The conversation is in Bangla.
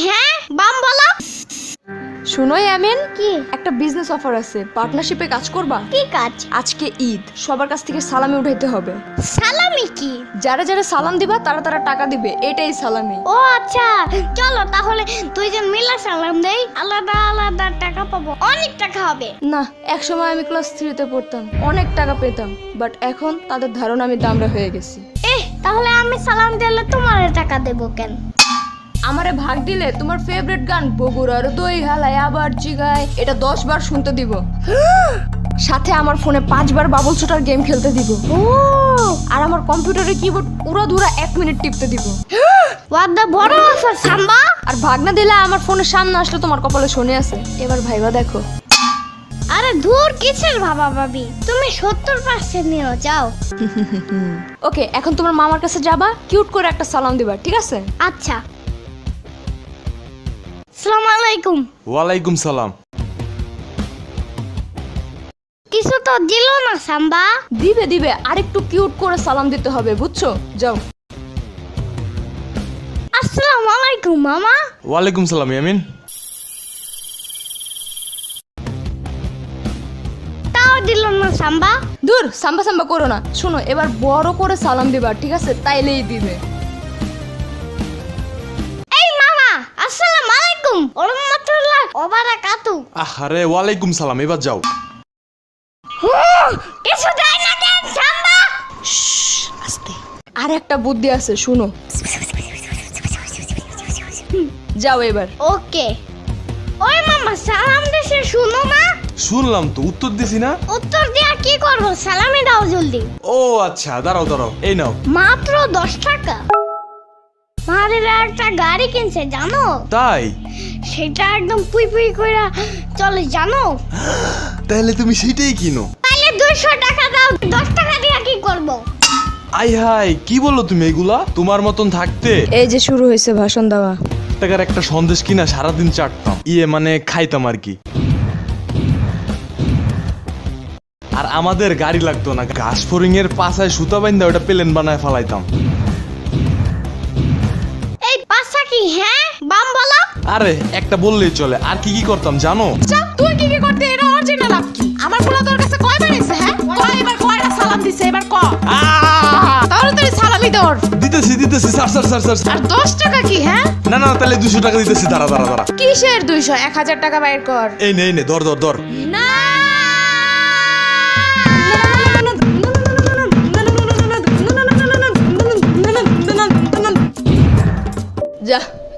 হ্যাঁ বাম বলো। শুনো ইয়ামিন, কি? একটা বিজনেস অফার আছে, পার্টনারশিপে কাজ করবা? কি কাজ? আজকে ঈদ, সবার কাছ থেকে সালামি উঠাইতে হবে। সালামি কি? যারা যারা সালাম দিবা তারা তারা টাকা দিবে, এটাই সালামি। ও আচ্ছা, চলো তাহলে দুইজন মিলে সালাম দেই, আলাদা আলাদা টাকা পাবো, অনেক টাকা হবে। না, একসময় আমি ক্লাস 3-তে পড়তাম, অনেক টাকা পেতাম, বাট এখন তাদের ধারণা আমি দামড়া হয়ে গেছি। তাহলে আমি সালাম দিলে তোমার টাকা দেবো কেন? আমারে ভাগ দিলে তোমার ফেভারিট গান বগুড়ার দই হালায় আবার জিগায় এটা 10 বার শুনতে দিব, সাথে আমার ফোনে 5 বার বাবল শুটার গেম খেলতে দিব, ও আর আমার কম্পিউটারের কিবোর্ড উড়াধুরা 1 মিনিট টিপতে দিব। হোয়াট দ্য বড় অফার সাম্বা। আর ভাগ না দিলে আমার ফোনের সামনে আসলে তোমার কপালে শনি আছে, এবার ভাইবা দেখো। আরে দূর কিসের ভাবা ভাবি, তুমি 70% নিও যাও। ওকে, এখন তোমার মামার কাছে যাবা, কিউট করে একটা সালাম দিবা, ঠিক আছে? আচ্ছা। আসসালামু আলাইকুম। ওয়ালাইকুম সালাম। কিছু তো দিল না সাম্বা। দিবে দিবে, আরেকটু কিউট করে সালাম দিতে হবে, বুঝছো? যাও। আসসালামু আলাইকুম মামা। ওয়ালাইকুম সালাম ইয়ামিন। তাও দিল না সাম্বা। দূর, সাম্বা সাম্বা করো না। শোনো, এবার বড় করে সালাম দিবা, ঠিক আছে? তাইলেই দিবে। এই মামা, আসসালামু আলাইকুম ওয়া রাহমাতুল্লাহ ওয়া বারাকাতু। আরে ওয়ালাইকুম সালাম, এবার যাও। কিছু দেয় না কেন সাম্বা? আস্তে। আর একটা বুদ্ধি আছে, শুনো। যাও এবার। ওকে। ওই মামা সালাম দেশে শুনো না। শুনলাম তো, উত্তর দিছি না। উত্তর দিয়া কি করবো? সালামি দাও জলদি। ও আচ্ছা, দাঁড়াও দাঁড়াও, এই নাও। মাত্র 10 টাকা। মাদের একটা গাড়ি কিনছে জানো? তাই? সেটা একদম পুই পুই কইরা চলে জানো? তাহলে তুমি সেটাই কিনো। তাহলে 200 টাকা দাও, 10 টাকা দিয়া কি করব? আই হাই, কি বললো তুমি এগুলা? তোমার মতন থাকতে এই যে শুরু হয়েছে ভাষণ দেওয়া। টাকার একটা সন্দেশ কিনা সারাদিন চাটতাম, মানে খাইতাম আর কি। আর আমাদের গাড়ি লাগতো না, ঘাস ফরিং এর পাছায় সুতা বাইন্দা ওটা প্লেন বানায় ফালাইতাম। এই পাঁচটা কি হ্যাঁ বাম বলো। আরে একটা বললেই চলে, আর কি কি করতাম জানো? তুই কি কি করতে? এটা অরিজিনাল আপ কি? আমার পোলা তোর কাছে কয়বার এসে? হ্যাঁ কয়, এবার কয়টা সালাম দিছে? এবার ক তাহলে তুই সালামি দর। দিতেছি দিতেছি, স্যার স্যার স্যার স্যার। আর 10 টাকা কি? হ্যাঁ না না, তাহলে 200 টাকা দিতেছি, দাঁড়া দাঁড়া দাঁড়া। কিসের 200? 1000 টাকা বাইর কর। এই নে এই নে, ধর ধর ধর। না যা।